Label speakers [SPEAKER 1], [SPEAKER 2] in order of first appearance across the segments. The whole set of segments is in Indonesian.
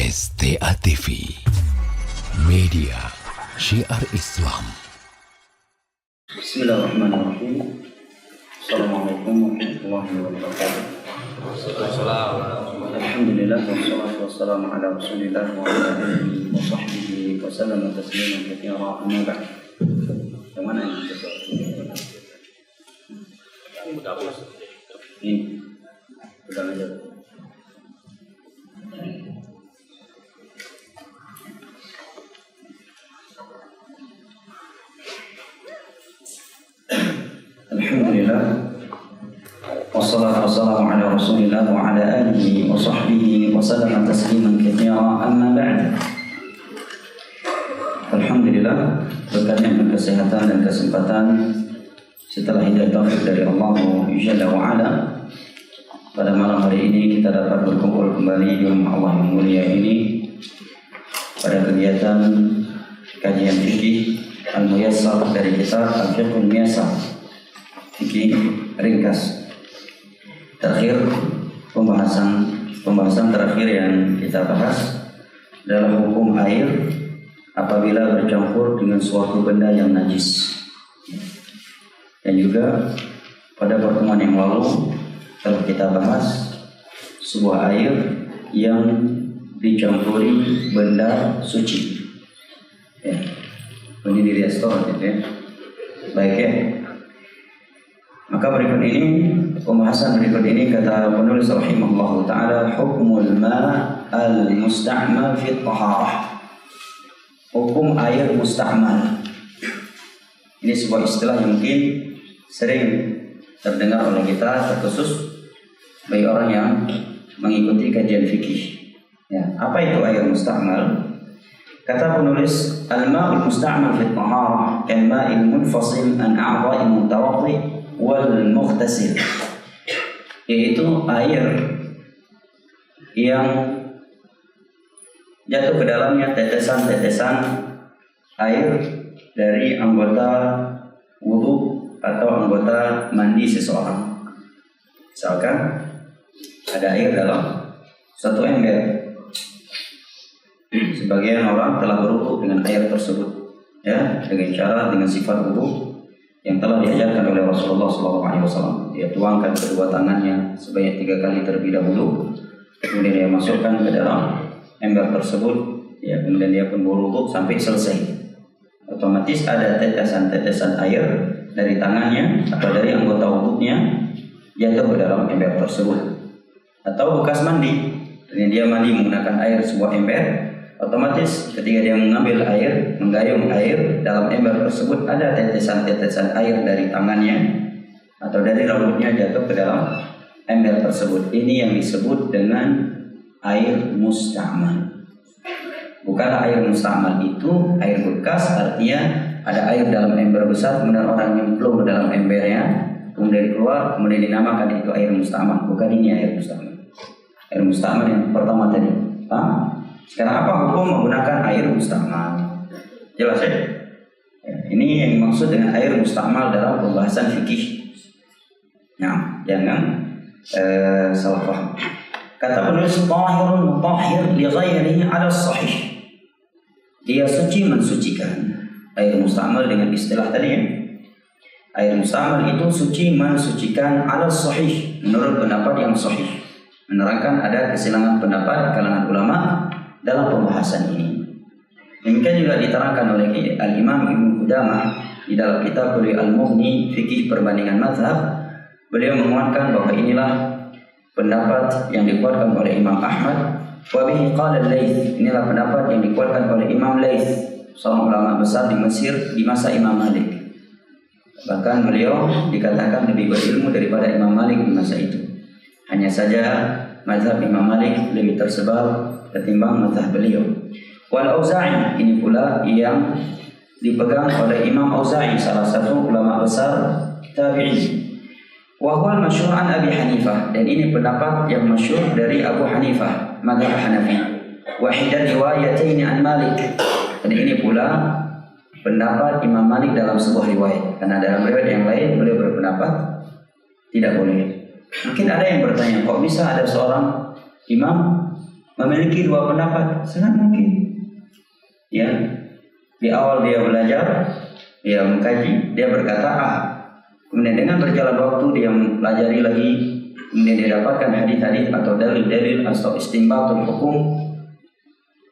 [SPEAKER 1] STA TV, media syiar Islam.
[SPEAKER 2] Bismillahirrahmanirrahim. Assalamualaikum warahmatullahi wabarakatuh. Alhamdulillah wassalatu wassalamu ala Rasulillah wa ala alihi wa sahbihi wa sallam tasliman katsira amma ba'd. Yang mana yang kita ini pegang aja. Alhamdulillah wassalatu wassalamu ala Rasulillah wa ala alihi wa sahbihi wa sallam tasliman katsira amma ba'd. Alhamdulillah, berkat nikmat kesehatan dan kesempatan setelah hidayah taufik dari Allah Jalla wa Ala, pada malam hari ini kita dapat berkumpul kembali di rumah Allah yang mulia ini pada kegiatan kajian fikih Al-Muyassar dari kitab Al-Fiqhul Muyassar, fikih ringkas. Terakhir pembahasan terakhir yang kita bahas adalah hukum air apabila bercampur dengan suatu benda yang najis. Dan juga pada pertemuan yang lalu telah kita bahas sebuah air yang dicampuri benda suci. Ya. Ini di restoran gitu ya. Baik ya. Maka berikut ini, pembahasan berikut ini kata penulis rahimahullah ta'ala, hukmul ma' al-musta'mal fi taharah. Hukum air musta'mal. Ini sebuah istilah yang mungkin sering terdengar oleh kita, terkhusus bagi orang yang mengikuti kajian fikih. Ya, apa itu air musta'mal? Kata penulis, al-ma'ul musta'mal fi taharah kal-ma'il munfasil an a'dha'il mutawaddi wal mughtasil, yaitu air yang jatuh ke dalamnya tetesan-tetesan air dari anggota wudu atau anggota mandi seseorang. Misalkan ada air dalam satu ember, sebagian orang telah berwudu dengan air tersebut, ya, dengan sifat wudu yang telah diajarkan oleh Rasulullah SAW. Dia tuangkan kedua tangannya sebanyak 3 kali terlebih dahulu, kemudian dia masukkan ke dalam ember tersebut, ya, kemudian dia pun berwudu sampai selesai. Otomatis ada tetesan-tetesan air dari tangannya atau dari anggota wudunya jatuh ke dalam ember tersebut. Atau bekas mandi, dan dia mandi menggunakan air sebuah ember, otomatis ketika dia mengambil air, menggayung air dalam ember tersebut, ada tetesan-tetesan air dari tangannya atau dari rambutnya jatuh ke dalam ember tersebut. Ini yang disebut dengan air musta'mal. Bukanlah air musta'mal itu air bekas, artinya ada air dalam ember besar, kemudian orang nyemplung ke dalam embernya, kemudian keluar, kemudian dinamakan itu air musta'mal. Bukan ini air musta'mal. Air musta'mal yang pertama tadi. Sekarang apa hukum menggunakan air musta'mal? Jelas ya? Ini yang dimaksud dengan air musta'mal dalam pembahasan fikih. Nah, jangan salah paham. Kata penulis, tahirun mutahhir li ghairihi 'ala sahih. Dia suci mensucikan. Air musta'mal dengan istilah tadi ya. Air musta'mal itu suci mensucikan 'ala sahih, menurut pendapat yang sahih. Menerangkan ada kesilangan pendapat kalangan ulama dalam pembahasan ini. Demikian juga diterangkan oleh Al-Imam Ibnu Qudamah di dalam kitab beliau Al-Mughni, fikih perbandingan mazhab. Beliau menguatkan bahwa inilah pendapat yang dikuatkan oleh Imam Ahmad. Wa bihi qala al-Laits, inilah pendapat yang dikuatkan oleh Imam Laits, seorang ulama besar di Mesir di masa Imam Malik. Bahkan beliau dikatakan lebih berilmu daripada Imam Malik di masa itu. Hanya saja mazhab Imam Malik lebih tersebar ketimbang mazhab beliau. Wal Auza'i, ini pula yang dipegang oleh Imam Auza'i, salah satu ulama besar tabi'in. Wa huwa al-masyhur an Abi Hanifah, dan ini pendapat yang masyhur dari Abu Hanifah, mazhab Hanafi. Wa hidan riwayataini an Malik, dan ini pula pendapat Imam Malik dalam sebuah riwayat. Karena dalam riwayat yang lain beliau berpendapat tidak boleh. Mungkin ada yang bertanya, kok bisa ada seorang imam memiliki dua pendapat? Sangat mungkin. Ya, di awal dia belajar, dia mengkaji, dia berkata A. Kemudian dengan berjalan waktu dia mempelajari lagi, kemudian dia dapatkan hadis-hadis atau dalil-dalil atau istinbatul hukum,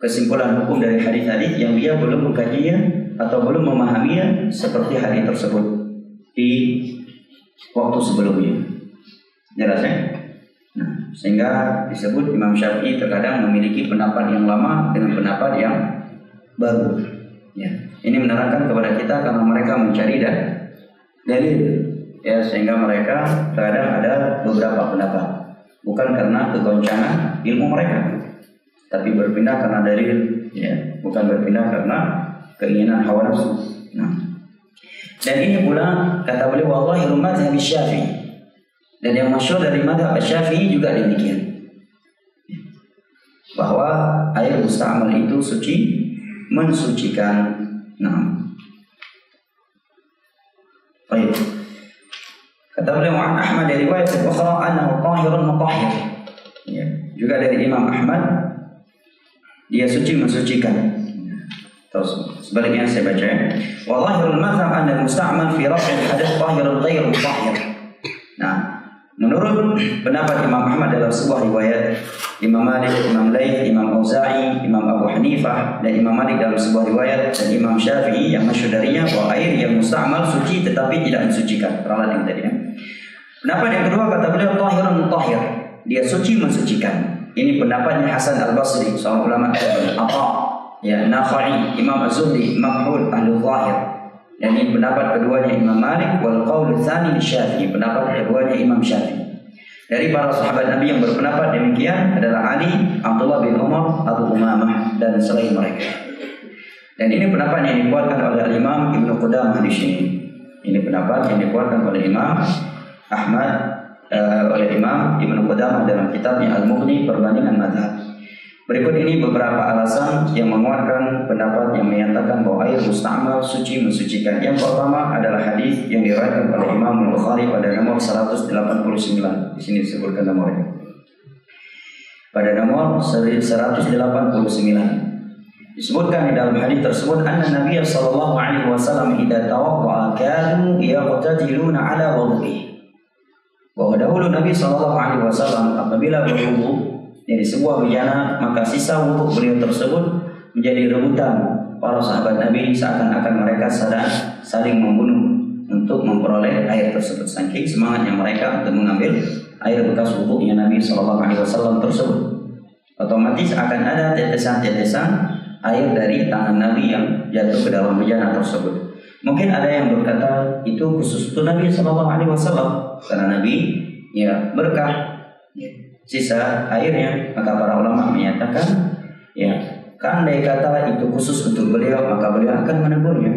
[SPEAKER 2] kesimpulan hukum dari hadis-hadis yang dia belum mengkajinya atau belum memahaminya seperti hadis tersebut di waktu sebelumnya. Jelas ya? Nah, sehingga disebut Imam Syafi'i terkadang memiliki pendapat yang lama dengan pendapat yang baru. Ya, ini menerangkan kepada kita karena mereka mencari dalil, ya, sehingga mereka terkadang ada beberapa pendapat, bukan karena kegoncangan ilmu mereka, tapi berpindah karena dalil, ya, bukan berpindah karena keinginan hawa nafsu. Nah, dan ini pula kata beliau wallahi mazhab Syafi'i. Dan yang masyhur dari mazhab Syafi'i juga demikian, bahwa air musta'mal itu suci, mensucikan. Nah, baik. Kata beliau Ahmad dari riwayat ukhra annahu tahirun mutahhir. Ya, juga dari Imam Ahmad dia suci mensucikan. Terus sebaliknya saya baca ya. Wallahirul mazhab anna al-musta'mal fi raf'il hadath tahirun ghairu mutahhir. Nah, menurut pendapat Imam Ahmad dalam sebuah riwayat, Imam Malik, Imam Laits, Imam Auza'i, Imam Abu Hanifah dan Imam Malik dalam sebuah riwayat, dan Imam Syafi'i yang masyhur darinya bahwa air yang musta'mal suci tetapi tidak mensucikan. Peralat yang tadi ya. Pendapat yang kedua kata beliau tahirun mutahhir, dia suci mensucikan. Ini pendapatnya Hasan Al-Basri, seorang ulama Atha, ya, Nakhai, Imam Az-Zuhri, Makhul, Ahlul Zahir. Dan ini pendapat keduanya Imam Malik, wal qaul tsani Syafi'i, pendapat keduanya Imam Syafi'i. Dari para sahabat Nabi yang berpendapat demikian adalah Ali, Abdullah bin Umar, Abu Umamah dan selain mereka. Dan ini pendapat yang dikuatkan oleh Imam Ibnu Qudamah di sini. Ini pendapat yang dikuatkan oleh Imam Ahmad, oleh Imam Ibnu Qudamah dalam kitabnya Al-Mughni Perbandingan Mazhab. Berikut ini beberapa alasan yang menguatkan pendapat yang menyatakan bahwa air musta'mal suci mensucikan. Yang pertama adalah hadis yang diriwayatkan oleh Imam Bukhari pada nomor 189. Di sini disebutkan nomornya. Pada nomor 189 disebutkan di dalam hadis tersebut anna Nabi sallallahu alaihi wasallam idza tawadda'a kanu yaqtatiluna ala wudhu'i. Bahwa dahulu Nabi sallallahu alaihi wasallam apabila berwudu dari sebuah bejana, maka sisa wudhu beliau tersebut menjadi rebutan para sahabat Nabi, seakan-akan mereka saling membunuh untuk memperoleh air tersebut. Saking semangatnya mereka untuk mengambil air bekas wudhunya Nabi SAW tersebut. Otomatis akan ada tetesan-tetesan air dari tangan Nabi yang jatuh ke dalam bejana tersebut. Mungkin ada yang berkata itu khusus untuk Nabi SAW karena Nabi ya berkah. Sisa airnya, maka para ulama menyatakan ya, kandai kata itu khusus untuk beliau, maka beliau akan menegurnya.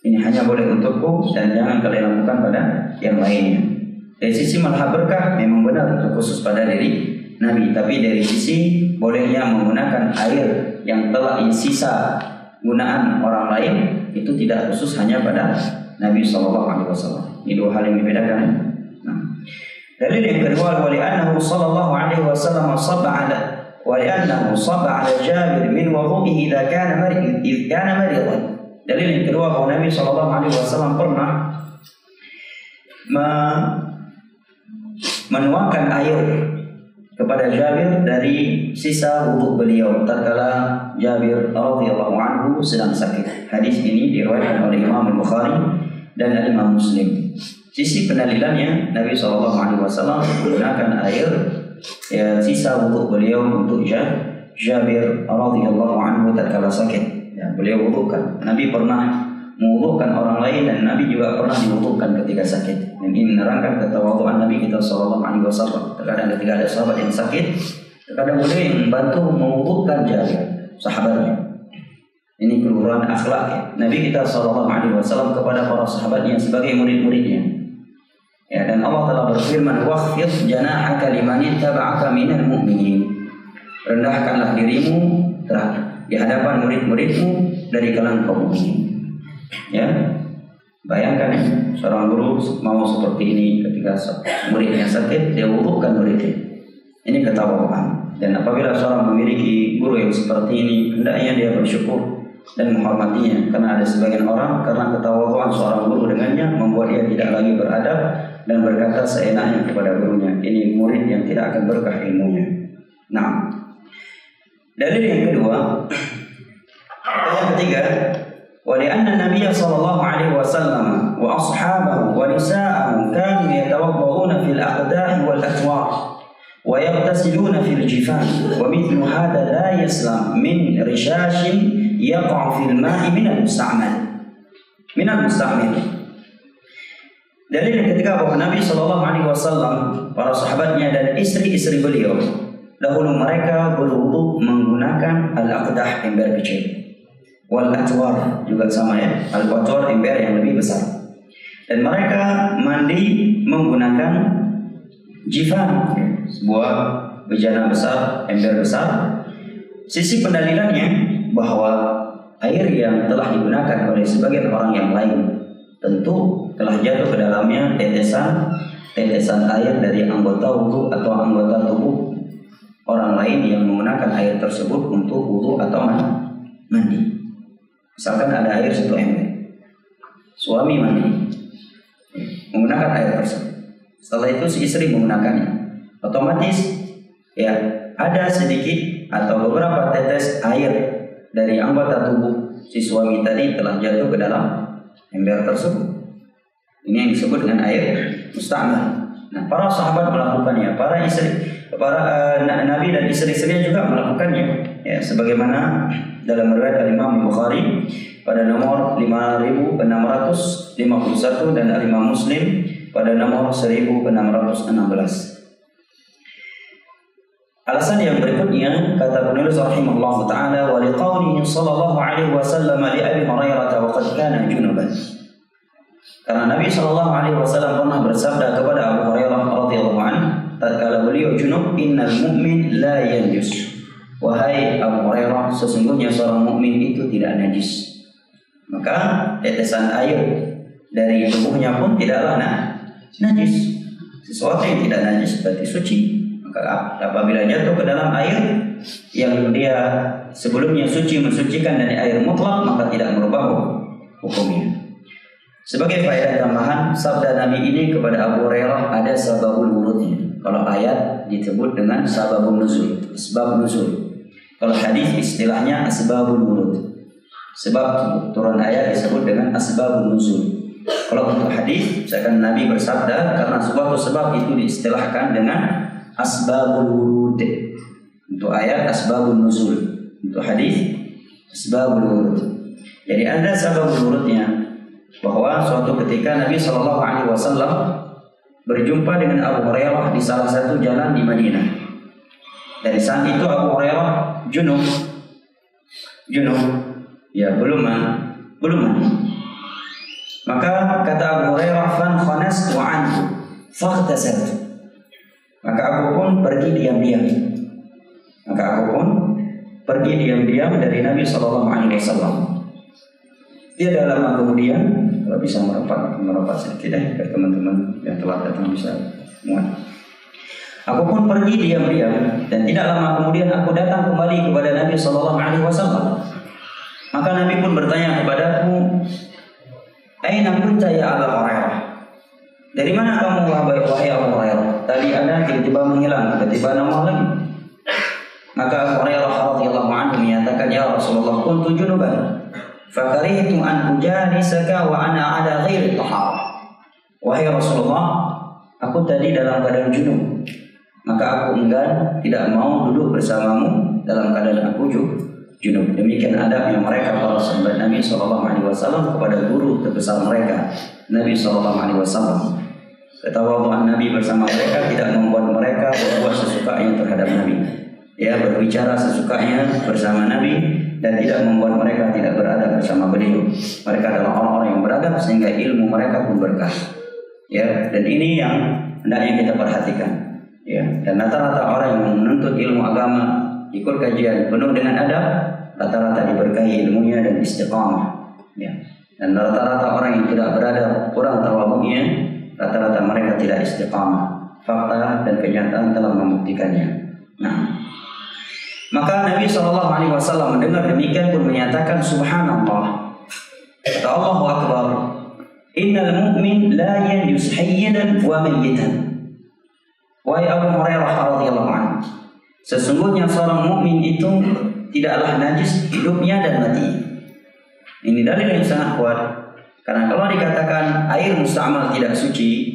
[SPEAKER 2] Ini hanya boleh untukku dan jangan kalian lakukan pada yang lainnya. Dari sisi malah berkah memang benar untuk khusus pada diri Nabi, tapi dari sisi bolehnya menggunakan air yang telah sisa gunaan orang lain itu tidak khusus hanya pada Nabi SAW. Ini dua hal yang dibedakan. Nah, dalil yang kedua, wali'annahu sallallahu alaihi wasallam sabba ala Jabir min wudu'ihi idza kana maridan. Dalil yang kedua bahwa Nabi sallallahu alaihi wasallam pernah menuangkan air kepada Jabir dari sisa wudu beliau tatkala Jabir radhiyallahu anhu sedang sakit. Hadis ini diriwayatkan oleh Imam Bukhari dan Imam Muslim. Sisi pendalilannya Nabi SAW menggunakan air ya, sisa wudhu beliau untuk Jabir radhiyallahu anhu tatkala sakit. Ya, beliau wudukan. Nabi pernah mewudukan orang lain dan Nabi juga pernah diwudukan ketika sakit. Dan ini menerangkan ketawaduan Nabi kita SAW. Terkadang ketika ada sahabat yang sakit, terkadang beliau yang membantu mewudukan Jabir, sahabatnya. Ini keluhuran akhlak ya. Nabi kita SAW kepada para sahabatnya sebagai murid-muridnya. Ya, dan Allah telah berfirman, "Wakhfid janahaka liman ittaba'aka minal mu'minin." Rendahkanlah dirimu di hadapan murid-muridmu dari kalangan kaum mukminin. Ya. Bayangkan ya, seorang guru mau seperti ini ketika muridnya sakit, dia wudukan muridnya. Ini ketawaduan. Dan apabila seorang memiliki guru yang seperti ini, hendaknya dia bersyukur dan menghormatinya. Karena ada sebagian orang karena ketawaduan seorang guru dengannya membuat dia tidak lagi beradab dan berkata seenaknya kepada gurunya. Ini murid yang tidak akan berkah ilmunya. Nah, dalil yang kedua, yang ketiga, wa li'anna Nabiy sallallahu alaihi wasallam wa ashabahu wa nisa'ahu kanu yatawadda'una fil aqdah wal atwar wa yagtasiluna fil jifan wa mithlu hadha la yaslam min rishashin yaqa' fil ma'i min al-musta'mal. Dalil yang ketiga bahwa Nabi sallallahu alaihi wasallam, para sahabatnya dan istri-istri beliau, dahulu mereka berwudu menggunakan al-aqdah, ember kecil. Wal atwar juga sama ya, al-atwar ember yang lebih besar. Dan mereka mandi menggunakan jifan, sebuah bejana besar, ember besar. Sisi pendalilannya bahwa air yang telah digunakan oleh sebagian orang yang lain tentu telah jatuh ke dalamnya tetesan air dari anggota wudu atau anggota tubuh orang lain yang menggunakan air tersebut untuk wudu atau mandi. Misalkan ada air 1 ember, suami mandi menggunakan air tersebut. Setelah itu si istri menggunakannya, otomatis ya ada sedikit atau beberapa tetes air dari anggota tubuh si suami tadi telah jatuh ke dalam ember tersebut. Ini yang disebut dengan air musta'mal. Nah, para sahabat melakukannya, para Nabi dan istri-istrinya juga melakukannya. Ya, sebagaimana dalam riwayat Imam Bukhari pada nomor 5651 dan Imam Muslim pada nomor 1616. Alasan yang berikutnya, kata penulis rahimahullah taala, wa liqaulihi sallallahu alaihi wasallam li Abi Hurairah wa qad kana junuban. Karena Nabi sallallahu alaihi wasallam pernah bersabda kepada Abu Hurairah radhiyallahu anhu tatkala beliau junub, innal mu'min la yanjus. Wahai Abu Hurairah, sesungguhnya seorang mukmin itu tidak najis. Maka tetesan air dari tubuhnya pun tidaklah najis. Sesuatu yang tidak najis berarti suci. Maka apabila jatuh ke dalam air yang dia sebelumnya suci, mensucikan dari air mutlak, maka tidak merubah hukumnya. Sebagai faedah tambahan, sabda Nabi ini kepada Abu Hurairah ada sababul wurudnya. Kalau ayat disebut dengan sababul nuzul, sebab nuzul. Kalau hadis istilahnya asbabul wurud. Sebab turun ayat disebut dengan asbabul nuzul. Kalau untuk hadis, misalkan Nabi bersabda karena suatu sebab itu diistilahkan dengan asbabul wurud. Untuk ayat asbabul nuzul, untuk hadis asbabul wurud. Jadi ada sababul wurudnya, bahwa suatu ketika Nabi Shallallahu Alaihi Wasallam berjumpa dengan Abu Hurairah di salah satu jalan di Madinah. Dari saat itu Abu Hurairah junub, ya belum mandi. Maka kata Abu Hurairah, fan khanastu anhu faghtasaltu. Maka aku pun pergi diam-diam. Dari Nabi Shallallahu Alaihi Wasallam. Tidak lama kemudian, kalau bisa merapat sedikit biar teman-teman yang telah datang bisa muat. Aku pun pergi diam-diam dan tidak lama kemudian aku datang kembali kepada Nabi Sallallahu Alaihi Wasallam. Maka Nabi pun bertanya kepadaku, Aina kunta ya Abu Hurairah? Dari mana kamu wahai Abu Hurairah? Tadi Anda tiba-tiba menghilang, tiba-tiba nongol lagi. Maka Abu Hurairah radhiyallahu anhu menyatakan, ya Rasulullah, kuntu junuban. Fakarihtu an ujalisaka wa ana ala ghairi taharah. Wahai Rasulullah, aku tadi dalam keadaan junub. Maka aku enggan, tidak mau duduk bersamamu dalam keadaan aku junub. Demikian adabnya mereka para sahabat Nabi sallallahu alaihi wasallam kepada guru terbesar mereka, Nabi sallallahu alaihi wasallam. Ketawaduan Nabi bersama mereka tidak membuat mereka berbuat sesukanya terhadap Nabi. Ya, berbicara sesukanya bersama Nabi dan tidak membuat mereka tidak beradab bersama beliau. Mereka adalah orang-orang yang beradab sehingga ilmu mereka pun berkah. Ya, dan ini yang hendaknya kita perhatikan. Ya, dan rata-rata orang yang menuntut ilmu agama, ikut kajian penuh dengan adab, rata-rata diberkahi ilmunya dan istiqamah. Ya, dan rata-rata orang yang tidak beradab, kurang tawadhu'nya, rata-rata mereka tidak istiqamah. fakta dan kenyataan telah membuktikannya. Nah, maka Nabi SAW mendengar demikian pun menyatakan subhanallah. Kata Allahu Akbar, innal mu'min la yanjus hayyan wa mayyitan. Wahai Abu Hurairah radhiyallahu anhu, sesungguhnya seorang mukmin itu tidaklah najis hidupnya dan mati. Ini dalil yang sangat kuat. Karena kalau dikatakan air musta'mal tidak suci,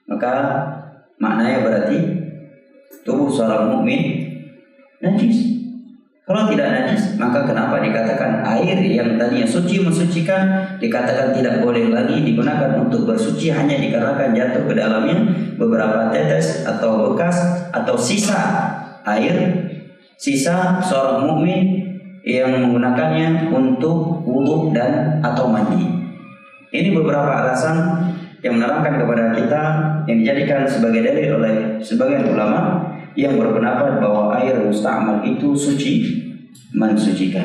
[SPEAKER 2] maka maknanya berarti tubuh seorang mukmin najis. Kalau tidak najis, maka kenapa dikatakan air yang tadinya suci mensucikan dikatakan tidak boleh lagi digunakan untuk bersuci hanya dikarenakan jatuh ke dalamnya beberapa tetes atau bekas atau sisa air, sisa seorang mukmin yang menggunakannya untuk wudu dan atau mandi. Ini beberapa alasan yang menerangkan kepada kita yang dijadikan sebagai dalil oleh sebagian ulama yang berpendapat bahwa air musta'mal itu suci mensucikan.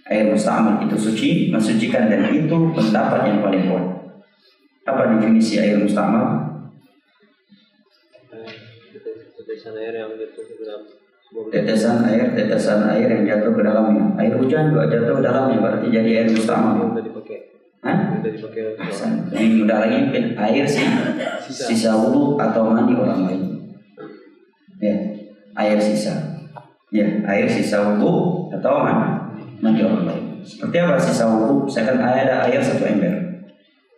[SPEAKER 2] Air musta'mal itu suci mensucikan, dan itu pendapat yang paling kuat. Apa definisi air musta'mal?
[SPEAKER 3] Tetesan air yang jatuh ke dalam
[SPEAKER 2] tetesan air yang jatuh ke dalamnya. Air hujan juga jatuh ke dalamnya, berarti jadi air musta'mal.
[SPEAKER 3] Sudah dipakai.
[SPEAKER 2] Hah?
[SPEAKER 3] Sudah dipakai.
[SPEAKER 2] Ini mudah lagi air sisa wudu atau mandi orang lain. Ya, air sisa. Ya, air sisa wudu atau mandi orang lain. Seperti apa sisa wudu? Misalkan ada air 1 ember.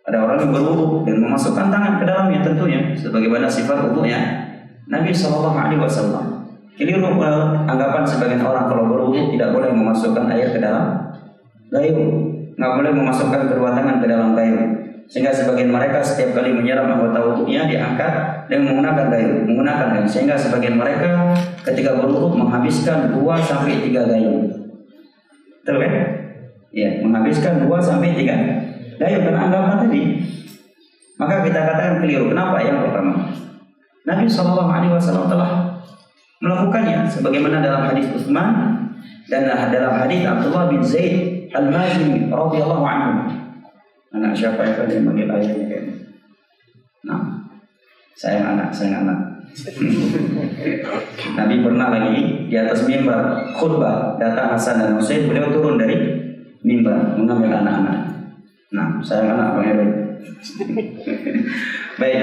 [SPEAKER 2] Ada orang yang berwudu dan memasukkan tangan ke dalamnya, tentunya sebagaimana sifat wudunya Nabi SAW. Keliru anggapan sebagian orang kalau berwudu tidak boleh memasukkan air ke dalam gayung, nggak boleh memasukkan kedua tangan ke dalam gayung. Sehingga sebagian mereka setiap kali menyiram anggota wudunya diangkat dengan menggunakan gayung, sehingga sebagian mereka ketika berwudu menghabiskan 2 sampai 3 gayung. Betul kan? Ya, menghabiskan 2 sampai 3 gayung dan anggapan tadi. Maka kita katakan keliru. Kenapa? Yang pertama, Nabi SAW telah melakukannya sebagaimana dalam hadis Utsman dan dalam hadis Abdullah bin Zaid Al-Mazini radhiyallahu anhu. Anak siapa yang tadi manggil ayahnya kayaknya? Nah, sayang anak. Nabi pernah lagi di atas mimbar khutbah, datang Hasan dan Husain, beliau turun dari mimbar mengambil anak-anak. Nah, sayang anak Bang Erwin. Baik.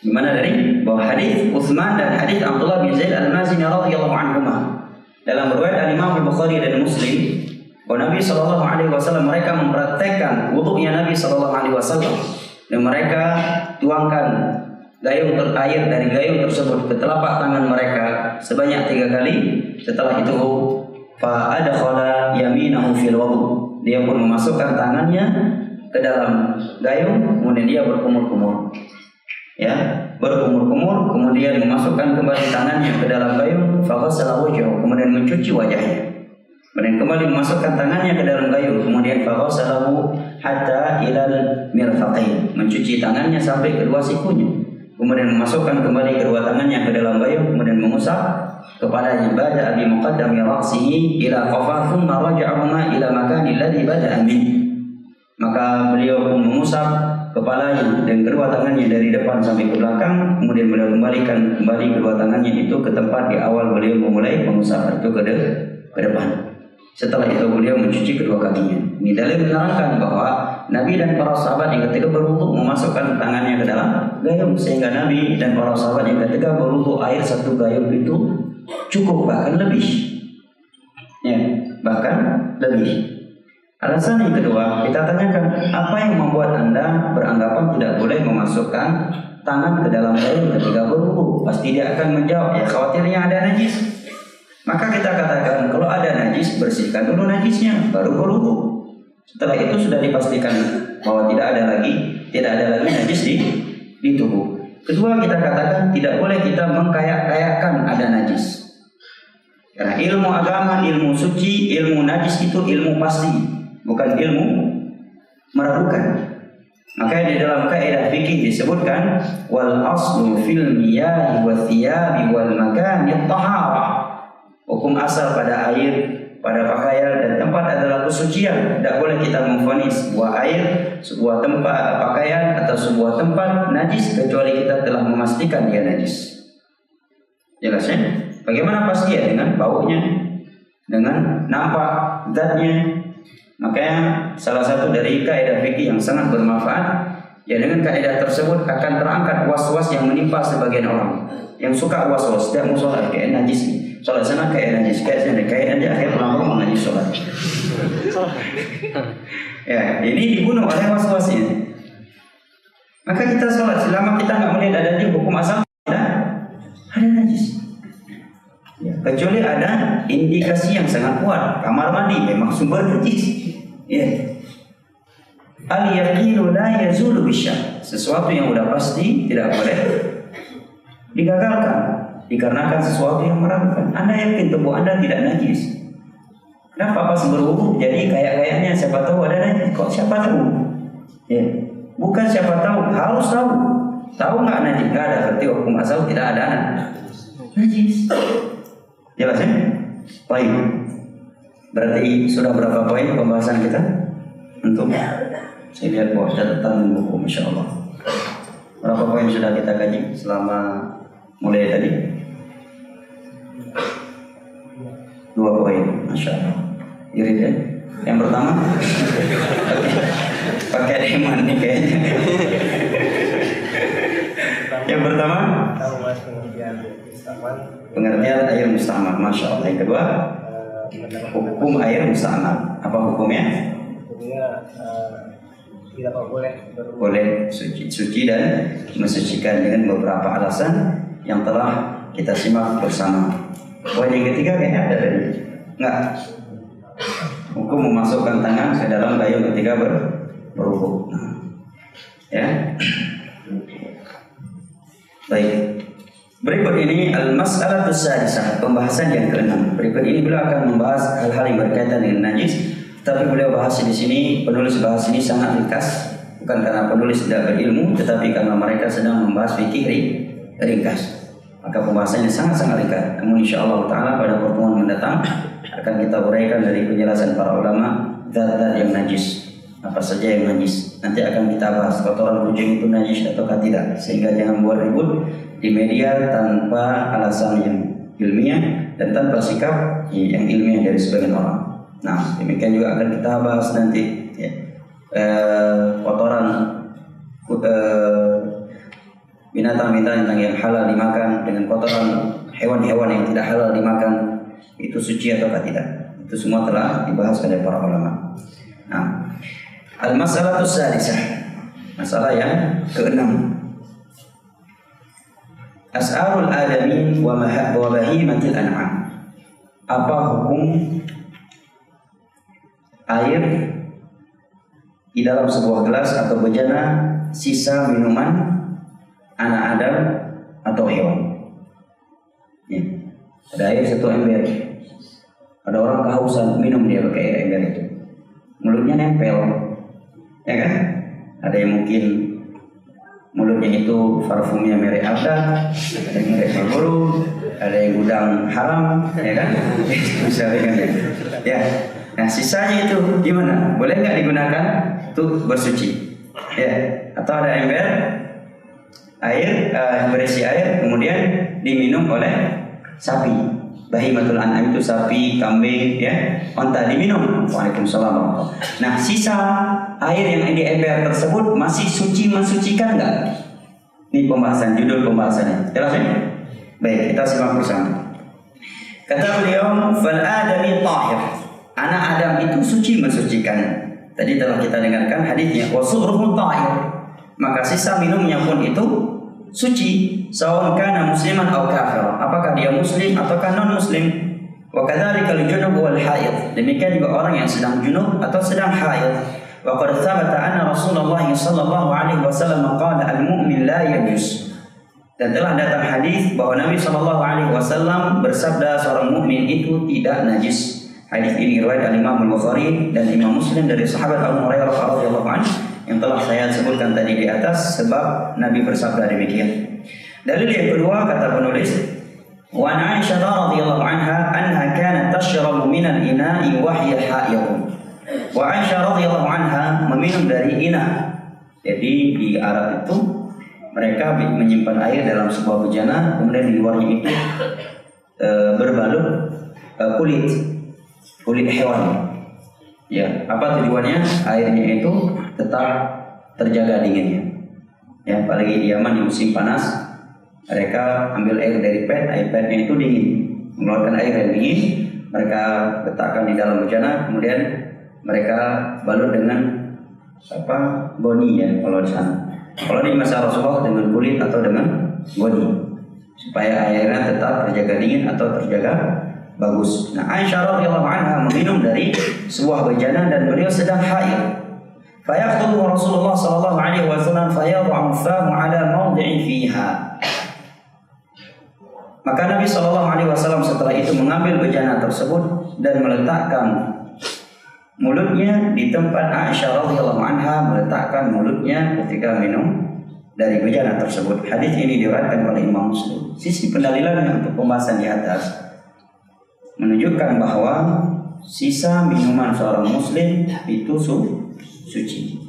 [SPEAKER 2] Gimana dari bahwa hadis Utsman dan hadis Abdullah bin Zaid Al-Mazini radhiyallahu anhuma dalam riwayat Imam Al-Bukhari dan Muslim bahwa Nabi SAW mereka mempraktekkan wudunya Nabi SAW dan mereka tuangkan gayung air dari gayung tersebut ke telapak tangan mereka sebanyak 3 kali. Setelah itu fa adkhala yaminahu fil wudu, dia pun memasukkan tangannya ke dalam gayung, kemudian dia berkumur-kumur. Ya, berkumur-kumur, kemudian memasukkan kembali tangannya ke dalam gayung, faghasala wajhahu, kemudian mencuci wajahnya. Kemudian kembali memasukkan tangannya ke dalam gayung, kemudian faghasalahu hatta ilal mirfaqain, mencuci tangannya sampai kedua sikunya. Kemudian memasukkan kembali kedua tangannya ke dalam gayung, kemudian mengusap kepadanya. Bada'a bi muqaddami ra'sihi ila qafah, thumma raja'ahuma ila makani alladhi bada'a min. Maka beliau pun mengusap kepalanya dan kedua tangannya dari depan sampai ke belakang, kemudian beliau kembalikan kembali kedua tangannya itu ke tempat di awal beliau memulai mengusap itu ke depan. Setelah itu beliau mencuci kedua kakinya. Ini dalil menerangkan bahwa Nabi dan para sahabat yang ketika berwudu memasukkan tangannya ke dalam gayung, sehingga Nabi dan para sahabat yang ketika berwudu air 1 gayung itu cukup, bahkan lebih. Ya, bahkan lebih. Alasan yang kedua, kita tanyakan, apa yang membuat Anda beranggapan tidak boleh memasukkan tangan ke dalam gayung ketika berwudu? Pasti dia akan menjawab, ya khawatirnya ada najis. Maka kita katakan, kalau ada najis, bersihkan dulu najisnya, baru berwudu. Setelah itu sudah dipastikan bahwa tidak ada lagi najis di tubuh. Kedua, kita katakan tidak boleh kita mengkayak-kayakkan ada najis. Karena ilmu agama, ilmu suci, ilmu najis itu ilmu pasti, bukan ilmu meragukan. Maka di dalam kaidah fikih disebutkan wal aslu fil miyahi wa thiyabi wal makani at-taharah. Hukum asal pada air pada pakaian dan tempat adalah kesucian. Tidak boleh kita memvonis sebuah air, sebuah tempat pakaian atau sebuah tempat najis kecuali kita telah memastikan dia najis. Jelas ya? Bagaimana pasti ya? Dengan baunya, dengan nampak zatnya. Makanya salah satu dari kaidah fikih yang sangat bermanfaat, ya dengan kaidah tersebut akan terangkat was-was yang menimpa sebagian orang yang suka was-was, tidak mau sholat kayak najis nih. Sholat sana kayak najis, kayak sana kayak najis, akhirnya pulang rumah najis sholat. Ya, ini dibunuh oleh was-wasnya. Maka kita sholat selama kita nggak melihat ada di hukum asal ada najis. Ya, kecuali ada indikasi yang sangat kuat, kamar mandi memang sumber najis. Ya. Al-yaqinu la yazulu bisyak. Sesuatu yang udah pasti tidak boleh digagalkan dikarenakan sesuatu yang meragukan. Anda yakin tubuh Anda tidak najis? Kenapa pas berwudu jadi kayaknya siapa tahu ada najis? Kok siapa tahu? Ya. Bukan siapa tahu, harus tahu. Tahu nggak najis? Nggak ada, berarti hukum asal tidak ada najis. Jelas ya? Baik. Berarti sudah berapa poin pembahasan kita? Untuk saya lihat bahwa catatan buku, Masya Allah. Berapa poin sudah kita kaji selama mulai tadi? 2 poin, Masya Allah. Irit ya? Yang pertama pakai deman nih kayaknya. Yang pertama pengertian air mustamal, Masya Allah. Yang kedua hukum air mustamal. Apa hukumnya?
[SPEAKER 4] Hukumnya tidak
[SPEAKER 2] boleh suci dan mensucikan dengan beberapa alasan yang telah kita simak bersama. Poin yang ketiga kayaknya ada tadi. Enggak. Hukum memasukkan tangan ke dalam gayung ketika berwudu. Ya. Baik. Berikut ini al-mas'alatus sadisah, pembahasan yang ke-6. Berikut ini beliau akan membahas hal-hal yang berkaitan dengan najis. Tapi beliau bahas di sini, penulis bahas ini sangat ringkas, bukan karena penulis tidak berilmu, tetapi karena mereka sedang membahas fikih ringkas. Maka pembahasannya sangat-sangat ringkas. Namun insyaallah taala pada pertemuan mendatang akan kita uraikan dari penjelasan para ulama zat-zat yang najis. Apa saja yang najis. Nanti akan kita bahas kotoran kucing itu najis atau tidak, sehingga jangan buat ribut di media tanpa alasan yang ilmiah dan tanpa sikap yang ilmiah dari sebagian orang. Nah, demikian juga akan kita bahas nanti ya, kotoran binatang-binatang yang halal dimakan dengan kotoran hewan-hewan yang tidak halal dimakan, itu suci atau tidak. Itu semua telah dibahas oleh para ulama. Nah, al-mas'alatus sadisah, masalah yang ke-6. As'arul adamin wa bahimatil an'am. Apa hukum air di dalam sebuah gelas atau bejana sisa minuman anak Adam atau hewan? Ya. Ada air 1 ember. Ada orang kehausan minum dia pakai air ember itu. Mulutnya nempel, ya kan? Ada yang mungkin mulutnya itu parfumnya merek Abda, ada yang merek Marlboro, ada yang gudang haram, ya kan? Misalnya kan ya. Nah sisanya itu gimana? Boleh nggak digunakan untuk bersuci? Ya. Atau ada ember air berisi air kemudian diminum oleh sapi. Bahimatul an'am itu sapi, kambing, ya, onta diminum. Waalaikumsalam. Nah sisa air yang di ember tersebut masih suci mensucikan nggak? Ini pembahasan, judul pembahasannya. Jelas ya? Baik, kita simak bersama. Kata beliau, fal adami tahir. Anak Adam itu suci mensucikan. Tadi telah kita dengarkan hadisnya, wasuruhu tahir. Maka sisa minumnya pun itu suci, sawan kana musliman atau kafir. Apakah dia muslim ataukah non muslim? Wa kadzalika al-junub wal haid. Demikian juga orang yang sedang junub atau sedang haid. Wa qad thabata anna Rasulullah sallallahu alaihi wasallam qala al-mu'min la yajus. Dan telah datang hadis bahwa Nabi sallallahu alaihi wasallam bersabda seorang mukmin itu tidak najis. Hadis ini riwayat Imam Al-Bukhari dan Imam Muslim dari sahabat Abu Hurairah radhiyallahu anhu yang telah saya sebutkan tadi di atas, sebab Nabi bersabda demikian. Dalil yang kedua kata penulis, Wa an Aisyah radhiyallahu anha kanat tashrabu min al-ina'i wa hiya haidun. Wa Aisyah radhiyallahu anha meminum dari ina. Jadi di Arab itu mereka menyimpan air dalam sebuah bejana, kemudian di luarnya itu berbalut kulit hewan. Ya, apa tujuannya? Airnya itu tetap terjaga dinginnya. Ya, apalagi di Yaman di musim panas, mereka ambil air dari air petnya itu dingin, mengeluarkan air yang dingin, mereka letakkan di dalam bejana, kemudian mereka balut dengan goni ya kalau di sana. Kalau di masa Rasulullah dengan kulit atau dengan goni, supaya airnya tetap terjaga dingin atau terjaga bagus. Nah, Aisyah radhiyallahu anha meminum dari sebuah bejana dan beliau sedang haid. Fayaqulu Rasulullah sallallahu alaihi wasallam fayad'u fahu ala mawdi'i fiha. Maka Nabi sallallahu alaihi wasallam setelah itu mengambil bejana tersebut dan meletakkan mulutnya di tempat Aisyah radhiyallahu anha meletakkan mulutnya ketika minum dari bejana tersebut. Hadis ini diriwayatkan oleh Imam Muslim. Sisi pendalilannya untuk pembahasan di atas menunjukkan bahwa sisa minuman seorang muslim itu suci.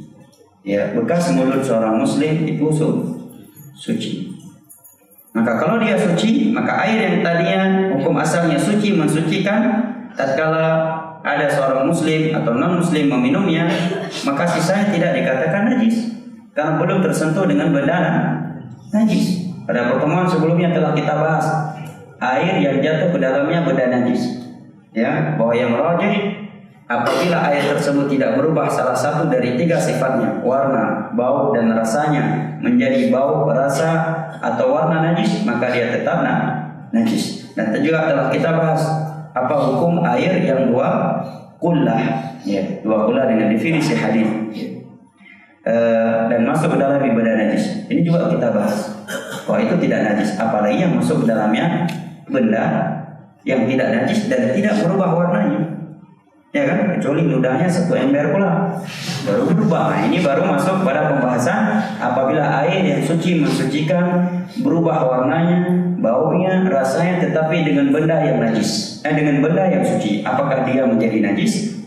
[SPEAKER 2] Ya, bekas mulut seorang muslim itu suci. Maka kalau dia suci, maka air yang tadinya hukum asalnya suci mensucikan, tatkala ada seorang muslim atau non muslim meminumnya, maka sisanya tidak dikatakan najis karena belum tersentuh dengan benda najis. Pada pertemuan sebelumnya telah kita bahas air yang jatuh ke dalamnya benda najis. Ya, bahwa yang rajih apabila air tersebut tidak berubah salah satu dari 3 sifatnya, warna, bau, dan rasanya menjadi bau, rasa, atau warna najis, maka dia tetap najis. Dan juga telah kita bahas apa hukum air yang 2 kullah, ya, 2 kullah dengan definisi hadis, dan masuk ke dalam ibadah najis. Ini juga kita bahas bahwa itu tidak najis, apalagi yang masuk ke dalamnya benda yang tidak najis dan tidak berubah warnanya, ya kan? Kecuali ludahnya 1 ember pula baru berubah. Nah, ini baru masuk pada pembahasan apabila air yang suci mensucikan berubah warnanya, baunya, rasanya, tetapi dengan benda yang najis, dengan benda yang suci, apakah dia menjadi najis?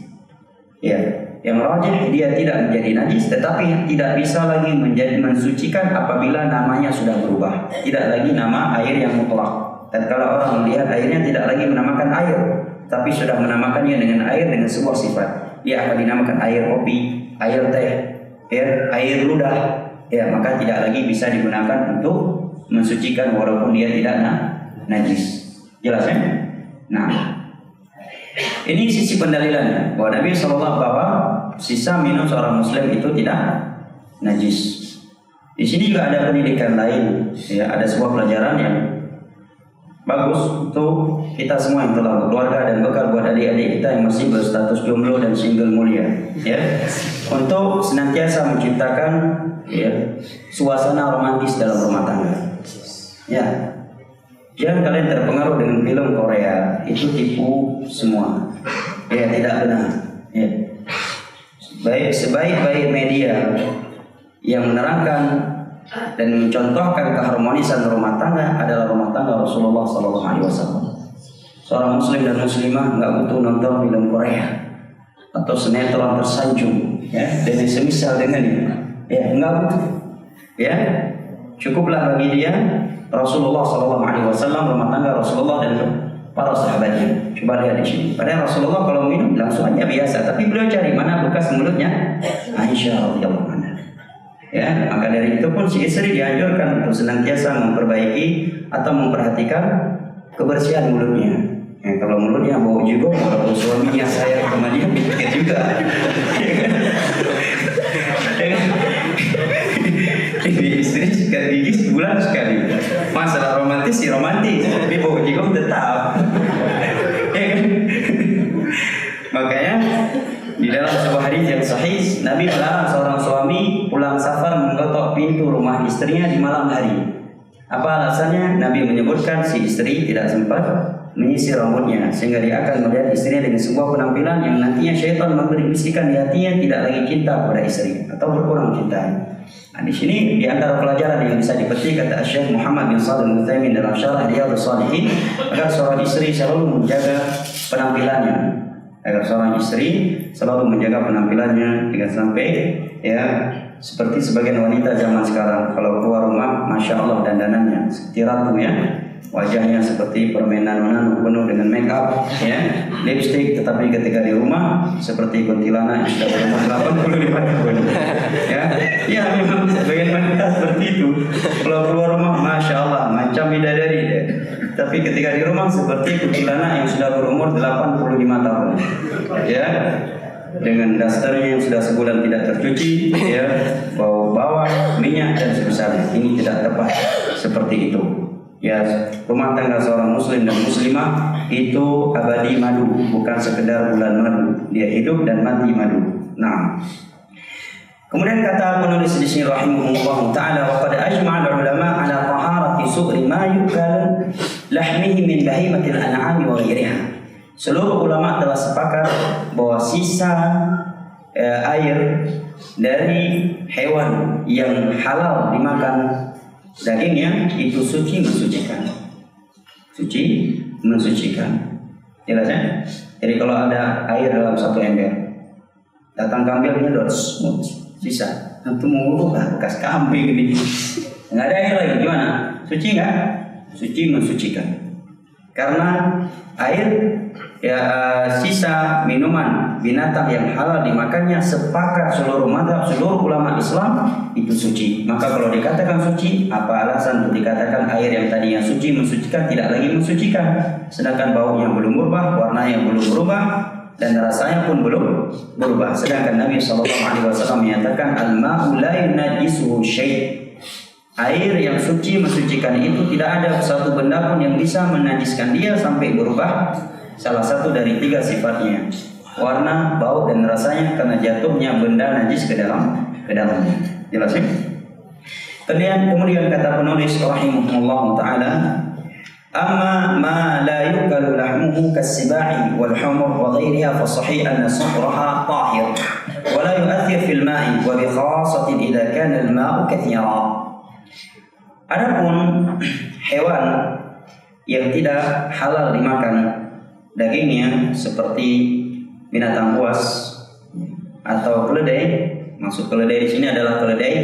[SPEAKER 2] Ya, yang rajih dia tidak menjadi najis, tetapi tidak bisa lagi menjadi mensucikan apabila namanya sudah berubah, tidak lagi nama air yang mutlak. Dan kalau orang melihat airnya tidak lagi menamakan air, tapi sudah menamakannya dengan air dengan sebuah sifat, dia akan dinamakan air kopi, air teh, air ludah, ya, maka tidak lagi bisa digunakan untuk mensucikan walaupun dia tidak najis. Jelas ya? Nah, ini sisi pendalilannya bahwa Nabi SAW bahwa sisa minum seorang muslim itu tidak najis. Di sini juga ada pendidikan lain, ya, ada sebuah pelajaran yang bagus untuk kita semua yang telah berkeluarga dan bekal buat adik-adik kita yang masih berstatus jomblo dan single mulia, ya, untuk senantiasa menciptakan, ya, suasana romantis dalam rumah tangga. Ya, jangan kalian terpengaruh dengan film Korea, itu tipu semua, ya, tidak benar. Ya, sebaik-baik media yang menerangkan dan mencontohkan keharmonisan rumah tangga adalah rumah tangga Rasulullah SAW. Seorang muslim dan muslimah nggak butuh nonton film Korea atau sinetron tersanjung, ya, dan semisal dengannya, ya, nggak butuh, ya, cukuplah bagi dia Rasulullah SAW, rumah tangga Rasulullah dan para sahabatnya. Coba lihat di sini. Padahal Rasulullah kalau minum langsung aja biasa, tapi beliau cari mana bekas mulutnya Aisyah radhiyallahu anha. Ya, maka dari itu pun si istri dianjurkan untuk senantiasa memperbaiki atau memperhatikan kebersihan mulutnya. Ya, kalau mulutnya bau juga, kalau suaminya sayang sama dia, pikir juga. Ini istri sikat gigi sebulan sekali. Masalah romantis sih romantis, tapi bau juga tetap. Ya kan? Makanya di dalam sebuah hadis yang sahih, Nabi melarang seorang suami pulang safar mengketok pintu rumah istrinya di malam hari. Apa alasannya? Nabi menyebutkan si istri tidak sempat menyisir rambutnya sehingga dia akan melihat istrinya dengan sebuah penampilan yang nantinya syaitan memberi bisikan di hatinya tidak lagi cinta kepada istri atau berkurang cintanya. Nah, di sini di antara pelajaran yang bisa dipetik kata Syekh Muhammad bin Shalih Al-Utsaimin dalam Syarah Riyadhus Shalihin, agar seorang istri selalu menjaga penampilannya, agar seorang istri selalu menjaga penampilannya dengan sampai ya seperti sebagian wanita zaman sekarang kalau keluar rumah masya Allah dandanannya seperti ratu ya, wajahnya seperti permainan menanu penuh dengan make up ya, lipstick, tetapi ketika di rumah seperti kuntilanak yang sudah berumur 85 tahun ya. Ya memang sebagian wanita seperti itu, kalau keluar rumah masya Allah macam bidadari ya. Tapi ketika di rumah seperti kuntilanak yang sudah berumur 85 tahun ya, dengan dasternya yang sudah sebulan tidak tercuci ya, bau bawang, minyak dan sebesarnya. Ini tidak tepat seperti itu ya. Rumah tangga seorang muslim dan muslimah itu abadi madu, bukan sekedar bulan madu, dia hidup dan mati madu. Nah, kemudian kata penulis di sini rahimahullah taala, wa qad ajma'a al-ulama ala taharati su'ri ma yukal lahmihi min bahimatil an'am wa ghairiha. Seluruh ulama telah sepakat bahwa sisa air dari hewan yang halal dimakan dagingnya itu suci mensucikan. Suci mensucikan. Jelas ya? Jadi kalau ada air dalam satu ember, datang kambingnya dos sisa. Nanti mau ngubah bekas kambing ini. Nggak ada air lagi gimana? Suci nggak? Suci mensucikan. Karena air ya sisa minuman binatang yang halal dimakannya sepakat seluruh mazhab, seluruh ulama Islam itu suci. Maka kalau dikatakan suci, apa alasan untuk dikatakan air yang tadinya suci mensucikan tidak lagi mensucikan, sedangkan baunya belum berubah, warnanya belum berubah, dan rasanya pun belum berubah. Sedangkan Nabi SAW menyatakan al-ma'u la yunajjisuhu syai'. Air yang suci mensucikan itu tidak ada satu benda pun yang bisa menajiskan dia sampai berubah salah satu dari tiga sifatnya, warna, bau, dan rasanya, karena jatuhnya benda najis ke dalamnya. Jelas ya? Kemudian kata penulis rahimahullah taala, amma ma la yukalu lahmuhu kas-siba'i wal humur wa ghayriha fa sahih anna suhraha tahir wa la yu'athir fil ma'i wa bi khassatin idza kana al-ma'u kathira. Adapun hewan yang tidak halal dimakan dagingnya seperti binatang buas atau keledai, maksud keledai di sini adalah keledai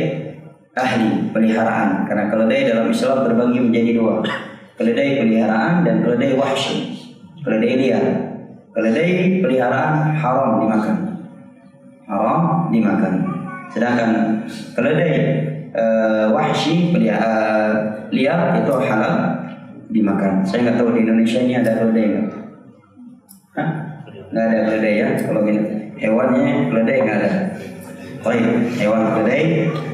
[SPEAKER 2] ahli peliharaan, karena keledai dalam Islam terbagi menjadi dua, keledai peliharaan dan keledai wahsy, keledai liar. Keledai peliharaan haram dimakan, sedangkan keledai wahsy liar itu halal dimakan. Saya nggak tahu di Indonesia ini ada keledai nggak? Nggak ada keledai ya. Kalau gini hewannya keledai nggak ada. Baik, hewan keledai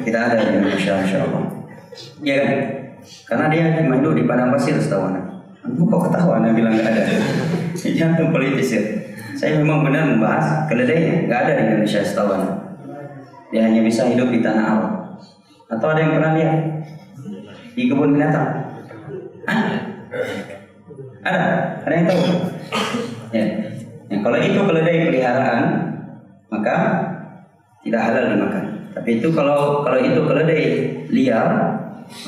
[SPEAKER 2] tidak ada di Indonesia, insyaallah. Ya kan? Karena dia hidup di padang pasir setahu Anda. Kok ketahuan Anda bilang nggak ada? Jangan politis ya. Saya memang benar membahas keledai nggak ada di Indonesia setahu Anda. Dia hanya bisa hidup di tanah Allah. Atau ada yang pernah lihat di kebun binatang? Ada yang tahu? Ya. Kalau itu keledai peliharaan maka tidak halal dimakan. Tapi itu kalau itu keledai liar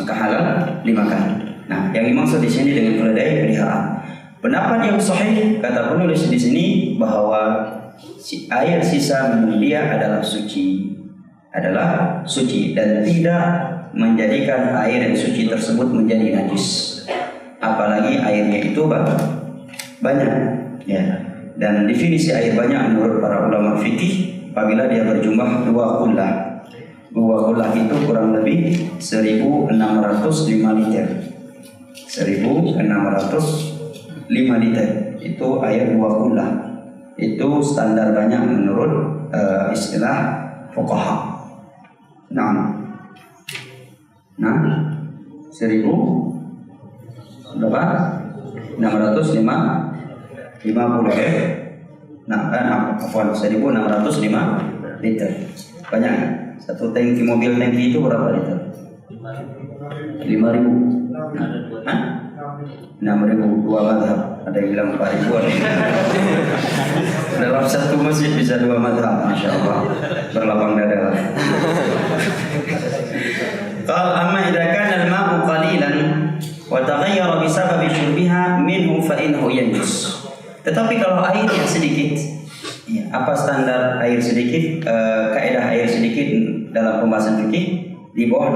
[SPEAKER 2] maka halal dimakan. Nah, yang dimaksud di sini dengan keledai peliharaan, pendapat yang sahih kata penulis di sini bahwa air sisa minum dia adalah suci dan tidak menjadikan air yang suci tersebut menjadi najis, apalagi airnya itu banyak ya. Dan definisi air banyak menurut para ulama fikih apabila dia berjumlah 2 kullah. 2 kullah itu kurang lebih 1.605 liter. 1.605 liter itu air 2 kullah. Itu standar banyak menurut istilah fuqaha. Nah, 1.000 berapa? 650 ya. Afwan, 1.605 liter. Banyak. Satu tangki mobil tangki itu berapa liter? 5.000. 6.000 dua madhab, ada yang bilang 4.000. Dalam satu masjid bisa 2 madhab, masya Allah, berlapang dada. Qal amma idza kana al-ma'u qalilan wa taghayyara bi sababi syurbiha minhu fa innahu yanjus. Tetapi kalau airnya sedikit, ya, apa standar air sedikit? Kaidah air sedikit dalam pembahasan fikih di bawah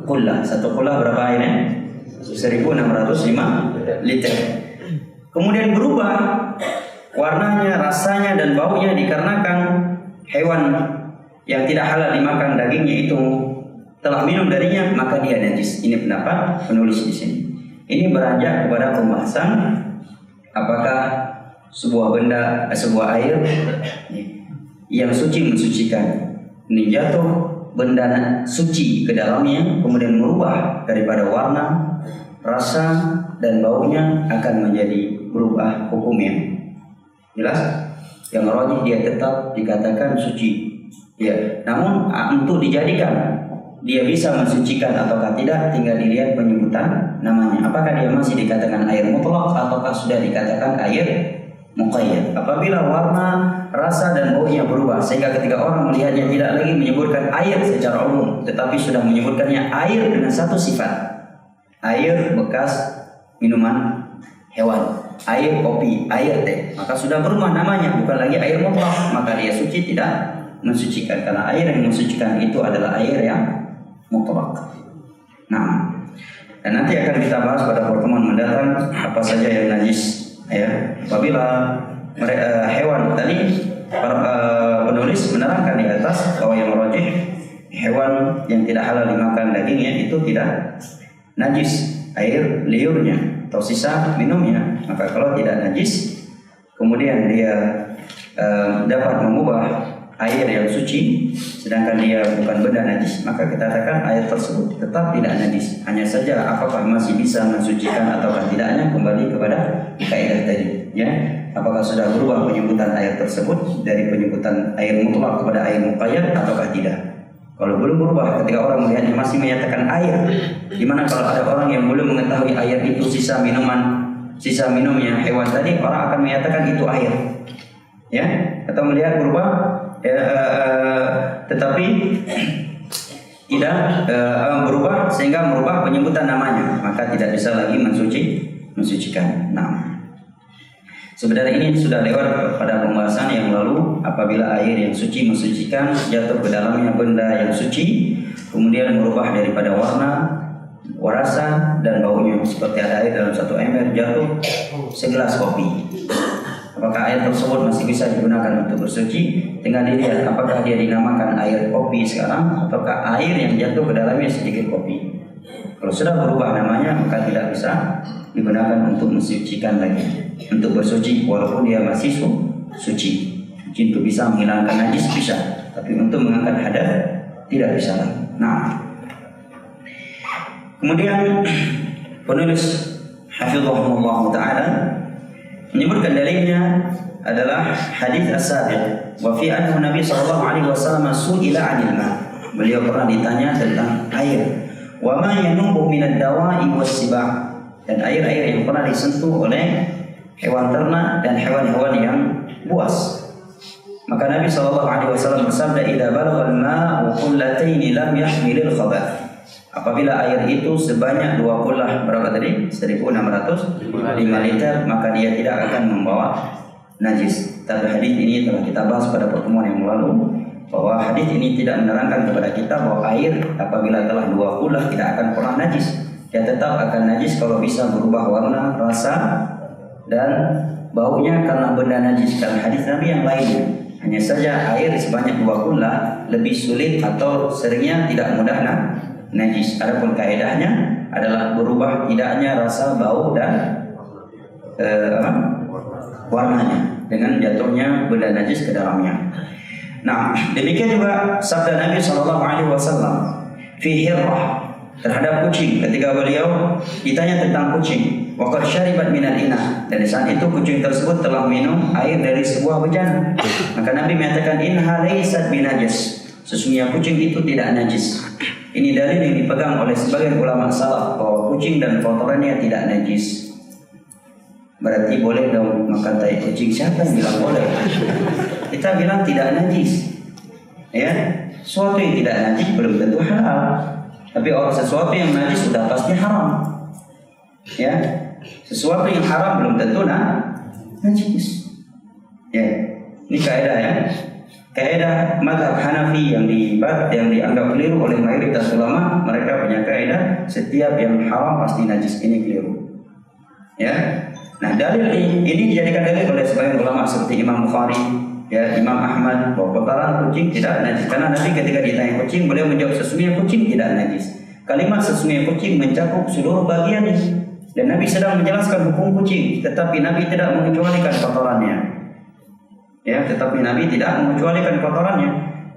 [SPEAKER 2] 2 qullah. 1 qullah berapa airnya? 1.605 liter. Kemudian berubah warnanya, rasanya dan baunya dikarenakan hewan yang tidak halal dimakan dagingnya itu telah minum darinya, maka dia najis. Ini pendapat penulis di sini. Ini beranjak kepada pembahasan apakah sebuah benda, sebuah air yang suci mensucikan. Ini jatuh benda suci ke dalamnya, kemudian merubah daripada warna, rasa dan baunya akan menjadi berubah hukumnya. Jelas? Yang rajih dia tetap dikatakan suci. Ya, namun untuk dijadikan dia bisa mensucikan ataukah tidak tinggal dilihat penyebutan namanya. Apakah dia masih dikatakan air mutlak ataukah sudah dikatakan air muqayyad. Apabila warna, rasa dan baunya berubah sehingga ketika orang melihatnya tidak lagi menyebutkan air secara umum, tetapi sudah menyebutkannya air dengan satu sifat. Air bekas minuman hewan, air kopi, air teh, maka sudah berubah namanya, bukan lagi air mutlak, maka dia suci tidak mensucikan, karena air yang mensucikan itu adalah air yang mutlak. Nah, dan nanti akan kita bahas pada pertemuan mendatang apa saja yang najis. Ya, apabila hewan tadi para penulis menerangkan di atas bahwa yang rajih hewan yang tidak halal dimakan dagingnya itu tidak najis air liurnya atau sisa minumnya. Maka kalau tidak najis kemudian dia dapat mengubah air yang suci sedangkan dia bukan benda najis, maka kita katakan air tersebut tetap tidak najis. Hanya saja apakah masih bisa mensucikan ataukah tidaknya kembali kepada kaidah tadi, ya. Apakah sudah berubah penyebutan air tersebut dari penyebutan air mutlak kepada air muqayyad ataukah tidak. Kalau belum berubah, ketika orang melihatnya masih menyatakan air, dimana kalau ada orang yang belum mengetahui air itu sisa minumnya hewan tadi, orang akan menyatakan itu air, ya. Atau melihat berubah tetapi tidak berubah sehingga merubah penyebutan namanya, maka tidak bisa lagi mensucikan. Nah, sebenarnya ini sudah lewat pada pembahasan yang lalu. Apabila air yang suci mensucikan jatuh ke dalamnya benda yang suci, kemudian merubah daripada warna, rasa dan baunya, seperti ada air dalam satu ember jatuh segelas kopi. Apakah air tersebut masih bisa digunakan untuk bersuci? Tinggal dilihat apakah dia dinamakan air kopi sekarang ataukah air yang jatuh ke dalamnya sedikit kopi. Kalau sudah berubah namanya maka tidak bisa digunakan untuk mensucikan lagi, untuk bersuci walaupun dia masih suci. Untuk bisa menghilangkan najis bisa, tapi untuk mengangkat hadas tidak bisa lagi. Nah, kemudian penulis hafizahullah taala menyebutkan dalilnya adalah hadis as-sabiq wa fi anhu Nabi sallallahu alaihi wasallam su'ila 'anil ma. Beliau pernah ditanya tentang air. Wa ma yanubu min ad-dawa'i was-siba. Dan air-air yang pernah disentuh oleh hewan ternak dan hewan-hewan yang buas. Maka Nabi sallallahu alaihi wasallam bersabda, "Idza balagha al-ma'u qullatayn lam yahmilil khabath." Apabila air itu sebanyak 2 qullah, berapa tadi? 1.605 liter, maka dia tidak akan membawa najis. Tapi hadis ini telah kita bahas pada pertemuan yang lalu, bahwa hadis ini tidak menerangkan kepada kita bahwa air apabila telah 2 qullah tidak akan pernah najis. Dia tetap akan najis kalau bisa berubah warna, rasa dan baunya karena benda najis. Karena hadis Nabi yang lainnya, hanya saja air sebanyak 2 qullah lebih sulit atau seringnya tidak mudah najis. Adapun kaidahnya adalah berubah tidaknya rasa, bau dan warnanya dengan jatuhnya benda najis ke dalamnya. Nah, demikian juga sabda Nabi sallallahu alaihi wasallam fi hirrah terhadap kucing ketika beliau ditanya tentang kucing. Wa qad syaribat minal ina, dan saat itu kucing tersebut telah minum air dari sebuah bejana. Maka Nabi menyatakan inha laysat binajas, sesungguhnya kucing itu tidak najis. Ini dalil yang dipegang oleh sebagian ulama salaf bahwa kucing dan kotorannya tidak najis. Berarti boleh dong makan tai kucing. Siapa yang bilang boleh? Kita bilang tidak najis. Ya, sesuatu yang tidak najis belum tentu halal. Tapi orang sesuatu yang najis sudah pasti haram. Ya, sesuatu yang haram belum tentu najis. Ya, ini kaidah ya. Kaidah mazhab Hanafi yang dianggap keliru oleh mayoritas ulama, mereka punya kaidah setiap yang haram pasti najis. Ini keliru. Ya. Nah, dalil ini dijadikan dalil oleh sebagian ulama seperti Imam Bukhari, ya, Imam Ahmad, bahwa kotoran kucing tidak najis. Karena Nabi ketika ditanya kucing, beliau menjawab sesungguhnya kucing tidak najis. Kalimat sesungguhnya kucing mencakup seluruh bagiannya. Dan Nabi sedang menjelaskan hukum kucing, tetapi Nabi tidak mengecualikan kotorannya. Ya, tetapi Nabi tidak mengecualikan kotorannya.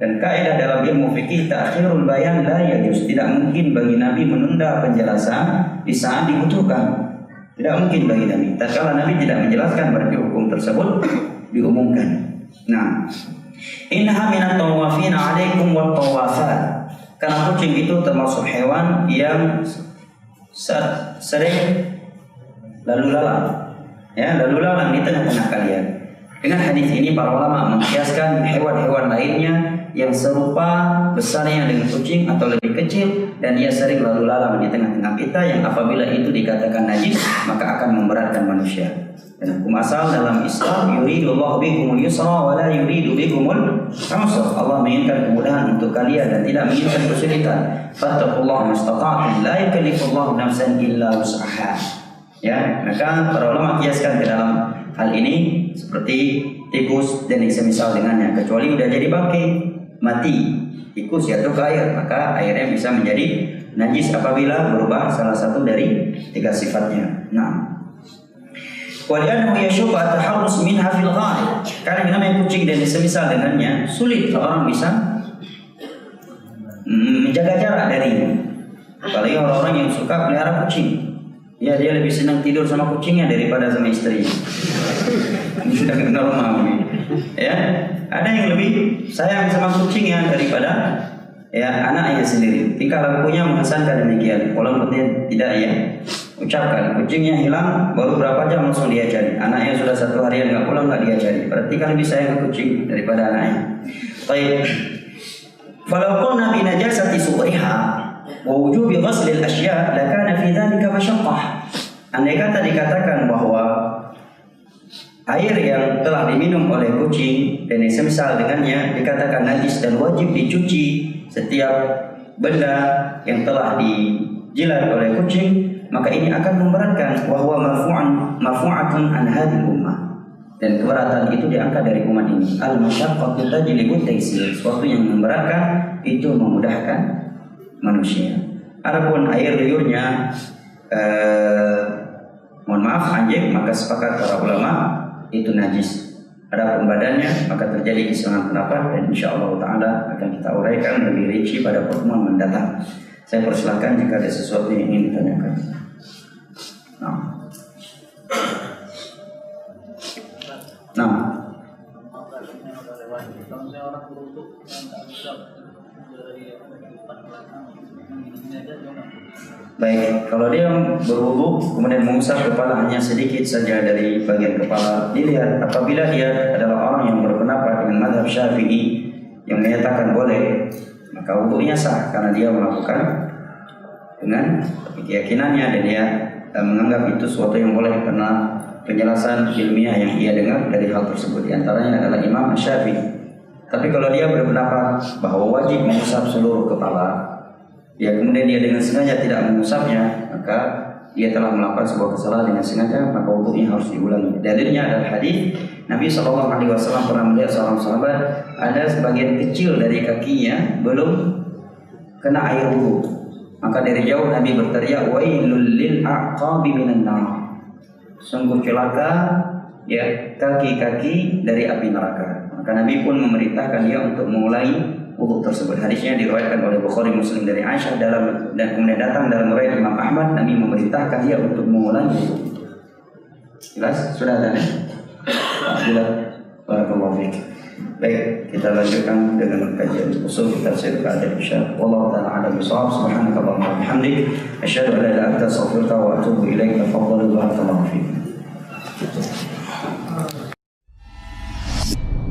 [SPEAKER 2] Dan kaidah dalam ilmu fikih ta'khirul bayan la yajuz. Tidak mungkin bagi Nabi menunda penjelasan di saat dibutuhkan. Tidak mungkin bagi Nabi. Tatkala Nabi tidak menjelaskan, berarti hukum tersebut diumumkan. Nah, innaha minat tawafin 'alaikum wat tawafat. Karena kucing itu termasuk hewan yang sering lalu lalang. Ya, lalu lalang di tengah-tengah kalian. Dengan hadis ini para ulama mengkiaskan hewan-hewan lainnya yang serupa besarnya dengan kucing atau lebih kecil dan dia sering lalu lalang di tengah-tengah kita, yang apabila itu dikatakan najis maka akan memberatkan manusia. Dan hukum asal dalam Islam, yuridullahu bikumul yusra wa la yuridu bikumul usra. Allah menginginkan kemudahan untuk kalian dan tidak menginginkan kesulitan. Fattaqullaha mastata'tum, la yukallifullahu nafsan illa wus'aha. Ya, maka para ulama kiaskan ke dalam hal ini seperti tikus dan yang semisal dengannya, kecuali udah jadi bangkai mati tikus jatuh ke air, maka airnya bisa menjadi najis apabila berubah salah satu dari tiga sifatnya. Nah, waliannahu yashubbu at-taharrus minha fil ghalib. Karena namanya kucing dan semisal dengannya sulit orang bisa menjaga jarak darinya. Apalagi orang-orang yang suka pelihara kucing. Ya, dia lebih senang tidur sama kucingnya daripada sama istrinya. Ini sudah normal. Ya, ada yang lebih sayang sama kucingnya daripada ya anaknya sendiri. Tingkah lakunya mengesankan demikian. Walaupun dia tidak ya ucapkan, kucingnya hilang baru berapa jam langsung dia cari. Anaknya sudah 1 harian nggak pulang, nggak dia cari. Berarti kan lebih sayang kucing daripada anaknya. Baik. Falau qulna bi najasati su'riha wa wujubi ghasl al-ashya' la kana fi dhalika masyaqqah. Andai kata dikatakan bahwa air yang telah diminum oleh kucing dan yang semisal dengannya dikatakan najis dan wajib dicuci setiap benda yang telah dijilat oleh kucing, maka ini akan memberatkan. Wa huwa marfu'atun an hadhihi ummah. Dan keberatan itu diangkat dari umat ini. Al-masyaqqatu tajlibu at-taysir. Sesuatu yang memberatkan itu memudahkan manusia. Adapun air liurnya mohon maaf anjing, maka sepakat para ulama itu najis. Adapun badannya maka terjadi keselisaian pendapat dan insyaallah taala akan kita uraikan lebih rinci pada pertemuan mendatang. Saya persilakan jika ada sesuatu yang ingin ditanyakan. Baik, kalau dia berwudu kemudian mengusap kepala hanya sedikit saja dari bagian kepala, dilihat apabila dia adalah orang yang berpendapat dengan mazhab Syafi'i yang menyatakan boleh, maka wudunya sah karena dia melakukan dengan keyakinannya dan dia menganggap itu sesuatu yang boleh karena penjelasan ilmiah yang ia dengar dari hal tersebut. Di antaranya adalah Imam Syafi'i. Tapi kalau dia berpendapat bahwa wajib mengusap seluruh kepala, ya kemudian dia dengan sengaja tidak mengusapnya, maka dia telah melakukan sebuah kesalahan dengan sengaja, maka wudunya harus diulangi. Dalilnya adalah hadis Nabi SAW pernah melihat seorang sahabat ada sebagian kecil dari kakinya belum kena air wudu, maka dari jauh Nabi berteriak, wailul lil a'qabi minan nar. Sungguh celaka ya kaki-kaki dari api neraka. Maka Nabi pun memerintahkan dia untuk mengulangi wudu tersebut. Hadisnya diriwayatkan oleh Bukhari Muslim dari Aisyah dan kemudian datang dalam riwayat Imam Ahmad, Nabi memerintahkan dia untuk mengulangi wudu. Jelas? Sudah ada? Sudah. Barakallahu fiik. Baik. kita lanjutkan dengan kajian usul tafsir Al-Adab Syarh. Wallahu ta'ala a'lam bishawab. Subhanakallahumma wa bihamdik, asyhadu an la ilaha illa anta, astaghfiruka wa atubu ilaik. Tafadhalu barakallahu fiikum.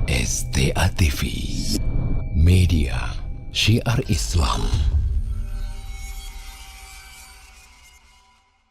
[SPEAKER 1] STA TV Media Syiar Islam.